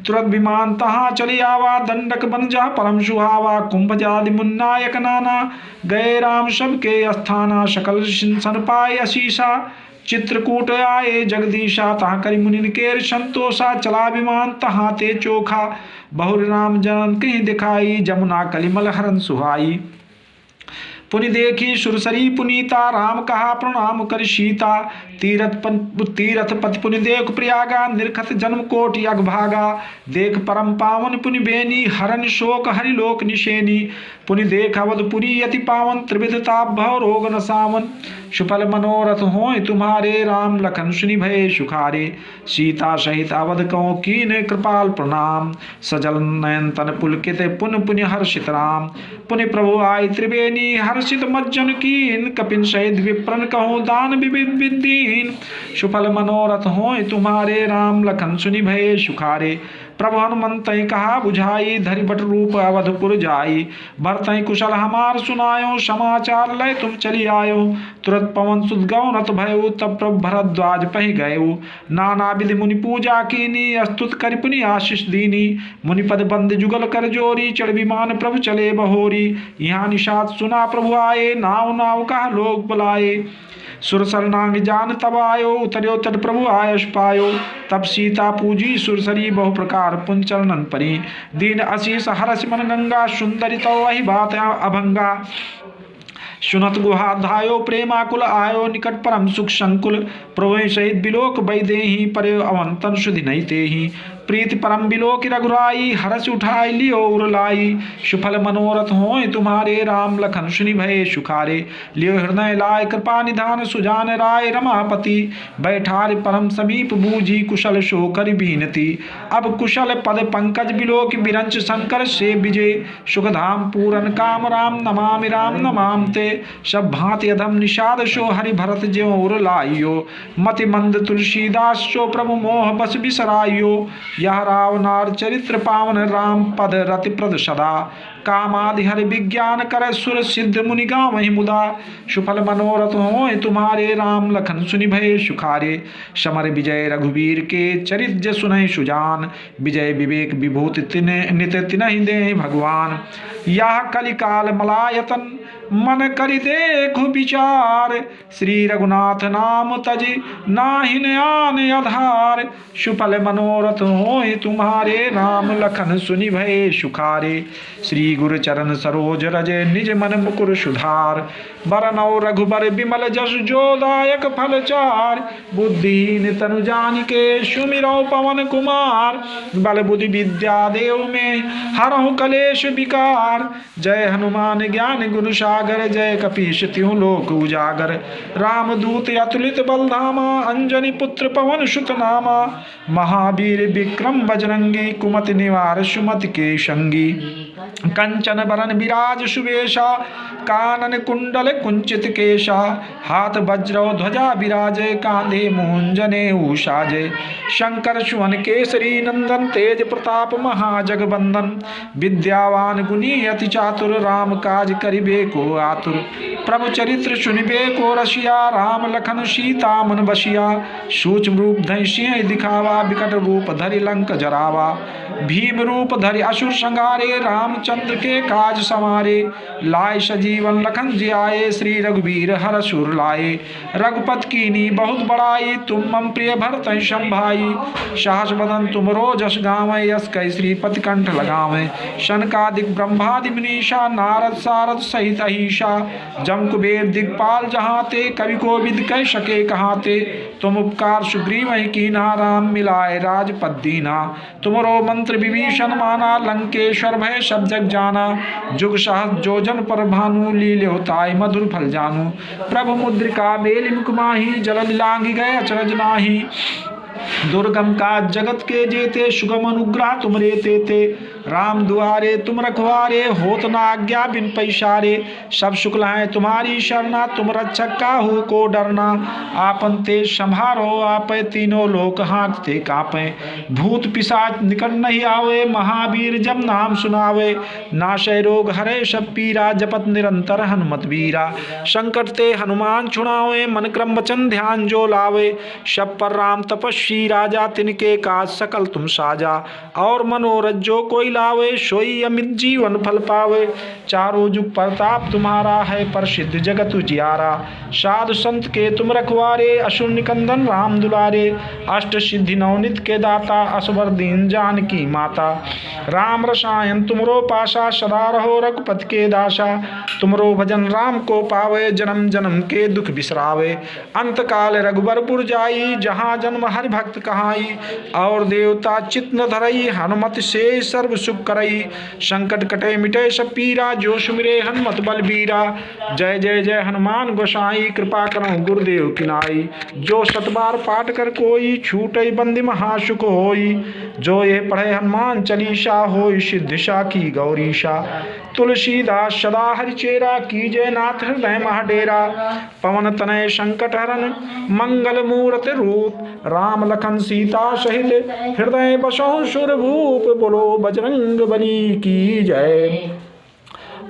तुरंत विमान तहाँ चली आवा, दंडक बन जा परम सुहावा। कुंभजादि मुन्नायक नाना, गए राम सबके अस्थाना। सकल सिंसन पाए अशीषा, चित्रकूट आए जगदीशा। तहाँ करि मुनि केर संतोषा, चला विमान तहाँ ते चोखा। बहुर राम जनन कहीं दिखाई, जमुना कलिमल हरन सुहाई। पुनि देखी सुरसरी पुनीता, राम कहा प्रणाम कर सीता। तीरथ पति पुनि देख प्रयागा, निरखत जन्म कोटि अग भागा। देख परम पावन पुनि बेनी, हरन शोक हरिलोक निशेनी। पुनि देख अवधपुरी अति पावन, त्रिविध ताप भव रोग न सावन। सुफल मनोरथ होय तुम्हारे राम लखन सुनि भय सुखारे। सीता सहित अवध कौ कीन कृपाल प्रणाम। सजल नयन तन पुलकित, पुन पुनि हर्षित राम। पुनि प्रभु आय त्रिवेणी, हर्षित मज्जन कीन। कपिन सहित विप्रन कहूँ दान विदीन। सुफल मनोरथ होय तुम्हारे राम लखन सुनि भय सुखारे। प्रभु हनुमंत कहा बुझाई, धरि बट रूप अवधपुर जाई। भरत कुशल हमार सुनायो, समाचार लय तुम चली आयो। तुरंत पवन सुत गौनत भयो, तब प्रभु भरद्वाज पहि गयो। नाना विधि मुनि पूजा कीनी, अस्तुत करि पुनि आशीष दीनी। मुनिपद बंद जुगल कर जोरी, चढ़ विमान प्रभु चले बहोरी। यहाँ निषाद सुना प्रभु आए, नाव नाव कहा लोग बुलाए। सुरसर नांग जान तब आयो, उतर्यो तट प्रभु आयस पायो। तब सीता पूजी सुरसरी, बहु प्रकार पुन चरणन परी। दीन असीस हरस मन गंगा, सुंदरी तो वही बात अभंगा। सुनत गुहा धायो, प्रेमाकुल आयो। निकट परम सुख संकुल, प्रभु सहित बिलोक बैदेही। परे अवन तन सुधि नहीं तेही। प्रीति परम बिलोक रघुराई, हरस उठाई लियो उरलाई। सुफल मनोरथ होय तुम्हारे, राम लखन सुनि भये सुखारे। लियो हृदय लाय कृपा निधान, सुजान राय रमापति। बैठार परम समीप बूझी, कुशल सो कर बीनती। अब कुशल पद पंकज बिलोक, बिरंच शंकर से विजय। सुखधाम पूरन काम, राम नमामि राम नमामते। सब भांति अधम निषाद सो, हरि भरत ज्यों उर लाइयो। मति मंद तुलसीदास सो, प्रभु मोह बस बिसराइयो। यह रावनार चरित्र पावन, राम पद रति प्रद सदा। कामादि हरि विज्ञान कर, सुर सिद्ध मुनि गावहि मुदा। सुफल मनोरथ होय तुम्हारे, राम लखन सुनि भये सुखारे। समर विजय रघुवीर के, चरित जय सुनहि सुजान। विजय विवेक विभूति नित तिनहि दे भगवान। यह कलिकाल मलायतन, मन करि देखु विचार। श्री रघुनाथ नाम तजि, नाहिन आन आधार। सुफल मनोरथ होय तुम्हारे, राम लखन सुनि भये सुखारे। श्री गुरु चरण सरोज रज, निज मन मुकुर सुधार। बरनौ रघुबर बिमल जस, जो दायक फल चार। बुद्धिहीन तनु जानिके, सुमिरौ पवन कुमार। बल बुद्धि विद्या देव में, हरहु कलेश विकार। जय हनुमान ज्ञान गुण सागर, जय कपीश तिहुँ लोक उजागर। रामदूत अतुलित बलधामा, अंजनी पुत्र पवन सुत नामा। महावीर विक्रम बजरंगी, कुमति निवार सुमति के संगी। कंचन बरन विराज सुवेशा, कानन कुंडल कुंचित केशा। हाथ वज्र ध्वजा विराजे, कांधे मोहंजने उषाजे। शंकर सुवन केसरी नंदन, तेज प्रताप महाजगबंदन। विद्यावान गुणी अति चातुर, राम काज करिबे को आतुर। प्रभु चरित्र सुनिबे को रसिया, राम लखन सीता मन बसिया। सूक्ष्म रूप धरि सिंह दिखावा, विकट रूप धरि लंक जरावा। भीम रूप धरि असुर संहारे, रामचंद्र के काज समारे। लाय सजीवन लखन जियाए, श्री रघुवीर हर सुर लाए। रघुपत कीनी बहुत बड़ाई, तुम मम प्रिय भरत सम भाई। सहस बदन तुम रोजस गावै, यस कै श्रीपति कंठ लगावै। शनकादिक ब्रह्मादि मुनीषा, नारद सारद सहित अहिषा। जम कुबेर दिगपाल जहाते, कवि कोविद कह सके कहाते। तुम उपकार सुग्रीव कीन्हा, राम मिलाए राजपद दीना। तुमरो मंत्र विभीषण माना, लंकेश्वर भय सब जग जाना। जुग सहस्र जो जन पर भानु, लील्यो ताय मधुर फल जानू। प्रभु मुद्रिका मेलि मुख माही, जल लांघि गए अचरज नाही। दुर्गम काज जगत के जेते, सुगम अनुग्रह तुमरे तेते। राम दुआरे तुम रखवारे, होत न आज्ञा बिन पैसारे। सब शुक्ल हैं तुम्हारी शरणा, तुम रक्षक काहू को डरना। आपन तेज संभारो आपै, तीनों लोक हाँकते कांपे। भूत पिशाच निकट नहीं आवे, महावीर जब नाम सुनावे। नाशय रोग हरे सब पीरा, जपत निरंतर हनुमत वीरा। संकट ते हनुमान छुड़ावे, मन क्रम वचन ध्यान जो लावे। सब पर राम तपस्वी राजा, तिनके काज सकल तुम साजा। और मनोरथ जो कोई लावे, सोई अमित जीवन फल पावे। चारों जुग प्रताप तुम्हारा है, प्रसिद्ध जगत उजियारा। साधु संत के तुम रखवारे, असुर निकंदन राम दुलारे। अष्ट सिद्धि नवनित के दाता, असवर दीन जानकी माता। राम रसायन तुमरो पासा, सदा रहो रघुपति के दासा। तुमरो भजन राम को पावे, जन्म जन्म के दुख बिसरावे। अंत काल रघुबरपुर जाई, जहाँ जन्म हरि भक्त कहाई। और देवता चित्त न धरई, हनुमत से सर्व सुख करई। संकट कटे मिटे सब पीरा, जो सुमिरे हनुमत बलबीरा। जय जय जय हनुमान गोसाई, कृपा करो गुरुदेव की नाई। जो सतबार पाठ कर कोई, छूटई बंदी महासुख होई। जो ये पढ़े हनुमान चालीसा हो सिद्धिशा की गौरीशा। तुलसीदास सदा हरिचेरा कीजय नाथ हृदय महाडेरा। पवन तनय संकट हरन मंगल मूर्ति रूप राम लखन सीता सहित हृदय बसों सुरभूप। बोलो बजरंग बली की जय।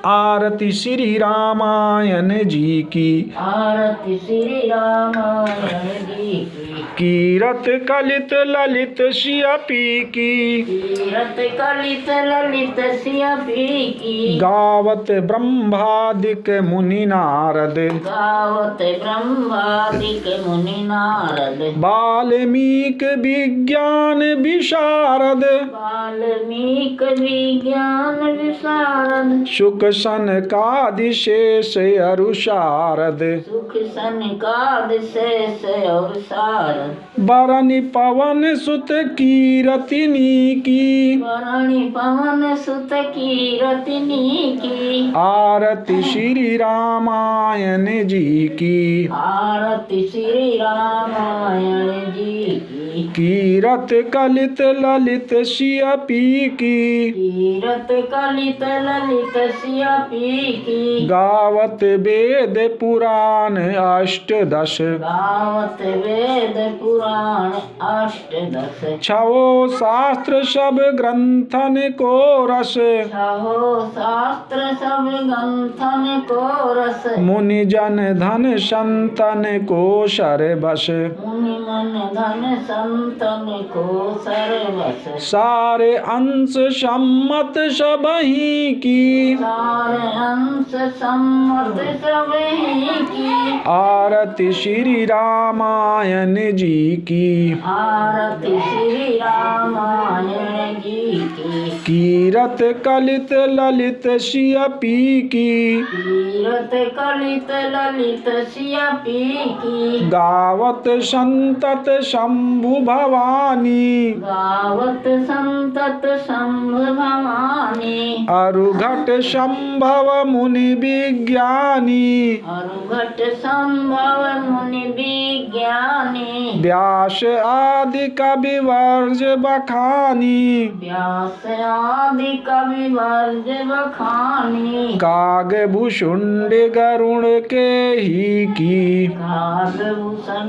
आरती श्री रामायण जी की। आरती श्री रामायण जी की। कीरत कलित ललित सियपी की। कीरत कलित ललित सियपी की। गावत ब्रह्मादिक मुनि नारद। गावत ब्रह्मादिक मुनि नारद। वाल्मीक विज्ञान विशारद। वाल्मीक विज्ञान विशारद। सुख सनकादि शेष अरु शारद। सुख सनकादि शेष और शारद। बरनि पवन सुत कीरतिनी की। बरनि पवन सुत कीरतिनी की। आरती श्री रामायण जी की। आरती श्री रामायण जी की। कीरत कलित ललित सियपी की। कीरत कलित ललित सियपी की। गावत वेद पुराण अष्टदश। गावत वेद पुराण अष्टदश। छवो शास्त्र सब ग्रंथन को रस। छहो शास्त्र सब ग्रंथन को रस। मुनि जन धन संतन को सरबस। मुनि मन धन संतन को सर्वस। सारे अंश सम्मत सबही की। सारे अंश सम्मत सबही की। आरती श्री रामायण जी की। आरती श्री रामायण जी की। कीरत कलित ललित सियपी की। कीरत कलित ललित सियपी की। गावत संतत शंभु भवानी। गावत संतत शंभु भवानी। अरुघट संभव मुनि विज्ञानी। अरुघट संभव मुनि विज्ञानी। व्यास आदि कवि वर्ज बखानी। व्यास आदि कवि वर्ज बखानी। काग भूषुंड गरुण के ही की। कागभूषण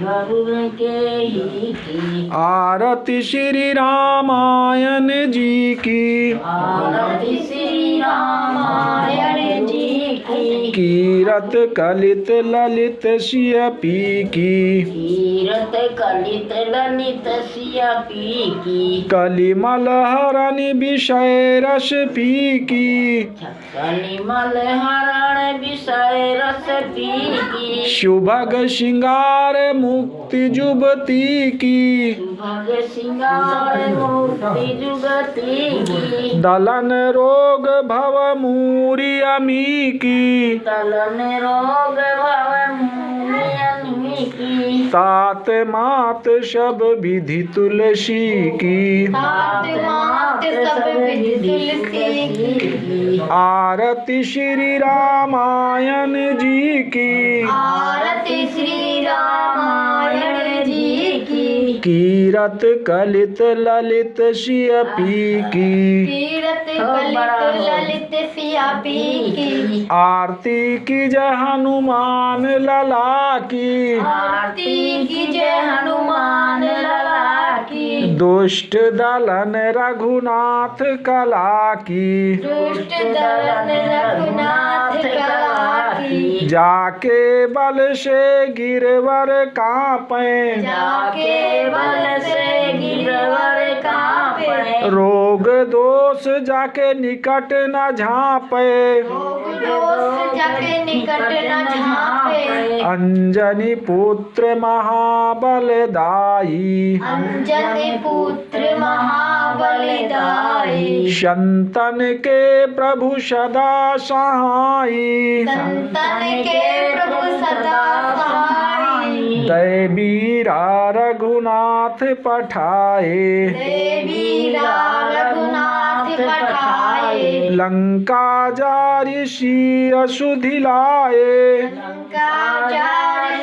गरुड़ के ही की। आरती श्री रामायण जी की। आरती श्री रामायण जी की। कीरत कलित ललित सियपी की। कीरत कलित ललित सियपी की। कलिमल हरण विषय रस पी की। कलिमल हरण विषय रस पी की। शुभग श्रृंगार मुक्ति जुबती की। सुभग सिंगार मूर्ति जुगती की। दलन रोग भव मूरी अमी की। तलन रोग भव मूलियन्मी की। तात मात सब विधि तुलसी की। तात मात सब विधि तुलसी की। आरती श्री रामायण जी की। आरती श्री रामायण जी की। कीरत कलित ललित सियपी की। कीरत कलित ललित सियपी की। आरती की जय हनुमान लला की। आरती की जय हनुमान लला की। दुष्ट दलन रघुनाथ कला की। दुष्ट दलन रघुनाथ कला की। जाके बल से गिरवर कांपे। जाके बल से गिरवर कांपे। रोग दोष जाके निकट न झांपे। दोष जाके निकट न झांपे। अंजनी पुत्र महाबलदाई। अंजनी पुत्र महाबलदाई। संतन के प्रभु सदा सहाई। संतन के प्रभु सदा सहाई। दैवीरा रघुनाथ पठाए देवीरा रघुनाथ पठाए लंका जारि सिय सुधिलाए लंका जारि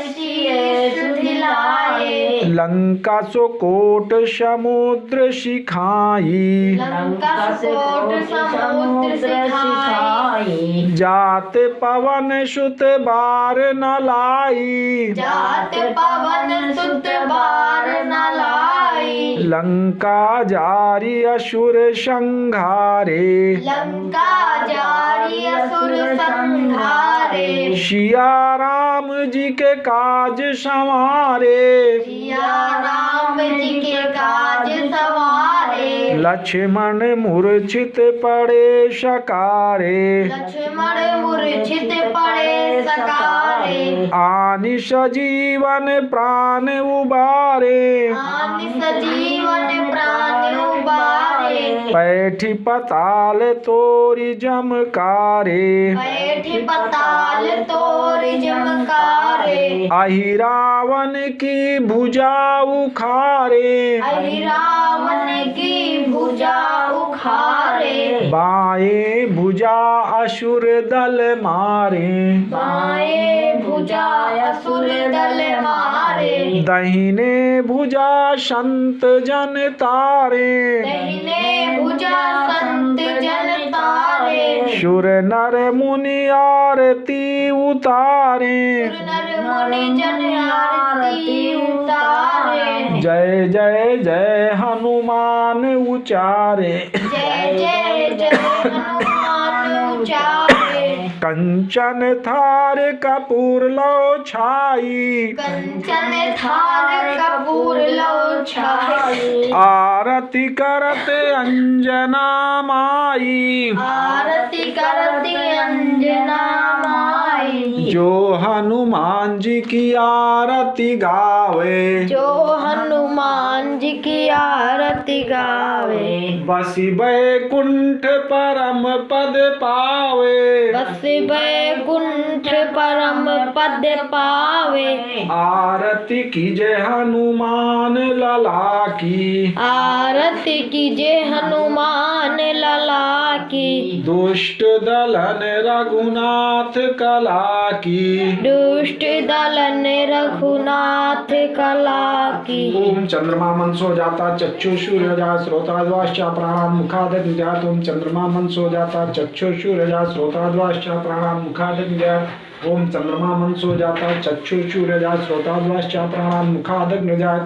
सुधिलाए लंका सुकोट समुद्र सिखाई लंका कोट समुद्र सिखाई जात पवन सुत बार न लाई जात पवन सुत बार न लाई लंका जारि असुर संघारे लंका जारी असुर संहारे सिया राम जी के काज संवारे सिया राम जी के काज सवारे लक्ष्मण मूर्छित पड़े सकारे लक्ष्मण मूर्छित पड़े सकारे आनि सजीवन प्राण उबारे आनि सजीवन प्राण उबारे पैठी पताल तोरी जमकारे बैठी पताल तोर जमकारे आहि रावण की भुजा उखारे अहि रावण की भुजा उखारे बाएं भुजा असुर दल मारे बाएं भुजा असुर दल मारे दहिने भुजा संत जन तारे दाहिने भुजा संत जन तारे सुर नर मुनि आरती उतारे नर मुनि जन आरती उतारे जय जय जय हनुमान उचारे जय जय जय हनुमान उचारे कंचन थार कपूर लो छाई कंचन थार कपूर लो छाई आरती करत अंजना माई आरती करती अंजना माई जो हनुमान जी की आरती गावे जो हनुमान जी की आरती गावे बसी बैकुंठ परम पद पावे बस बैकुंठ परम पद पावे आरती कीजे हनुमान लला की आरती कीजे हनुमान लला की दुष्ट दलन रघुनाथ कला की दुष्ट दलन रघुनाथ कला की ओम चंद्रमा मनसो जाता चक्षु सूर्यजा श्रोताद्वाश्च प्राणान् मुखादग् निजात ओम चंद्रमा मनसो जाता चक्षु सूर्यजा श्रोताद्वाश्च प्राणान् मुखादग् निजात ओम चंद्रमा मनसो जाता चक्षु सूर्यजा श्रोताद्वाश्च प्राणान् मुखादग् निजात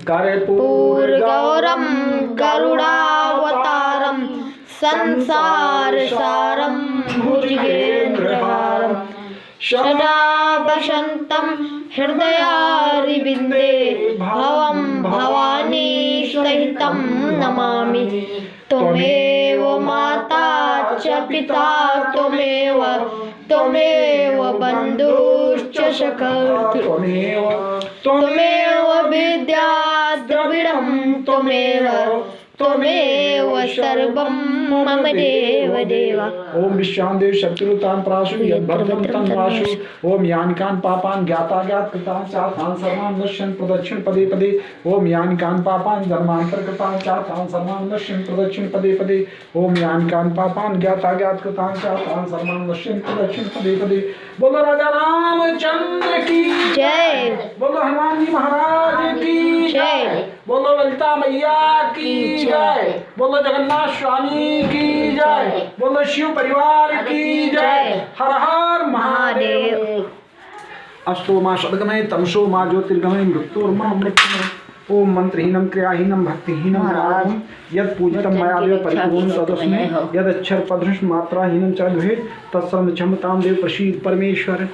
कर्पूर गौरम गरुडावतारम संसार सारम भुजगेन्द्रहारम सदा वसन्तं हृदयारविन्दे भवं भवानी सहितं नमामि त्वमेव माता च पिता त्वमेव बन्धुश्च सखा त्वमेव विद्या द्रविडं त्वमेव सर्वं मम देव ओम विश्वादेव शत्रुतान प्राशु यद्भद्रं तन्वाशु ओम यानिकान पापान ज्ञाता ज्ञात कृतान चाथान सर्वान नश्यन प्रदक्षिण पदे पदे ओम यानिकान पापान जन्मांतर कृतान चाथान सर्वान नश्यन प्रदक्षिण पदे पदे ओम यानिकान पापान ज्ञाता ज्ञात कृतान चाथान सर्वान नश्यन प्रदक्षिण पदे पदे बोलो राजा रामचंद्र की जय बोलो हनुमान जी महाराज की जय बोलो ललिता मैया की जय बोलो जगन्नाथ स्वामी की जय बोलो शिव परिवार की जय हर हर महादेव अस्तो मां सदगमय तमसो मां ज्योतिर्गमय मृत्युर्मा मृत्युर्मय ओम मंत्रहीनम क्रियाहीनम भक्तिहीनम रागम यद पूजितम मया देव परिपूर्ण तदस्मै यद अक्षर पदृश मात्राहीनम च भवेत् तत्सर्वं क्षमतां देव प्रसीद परमेश्वर।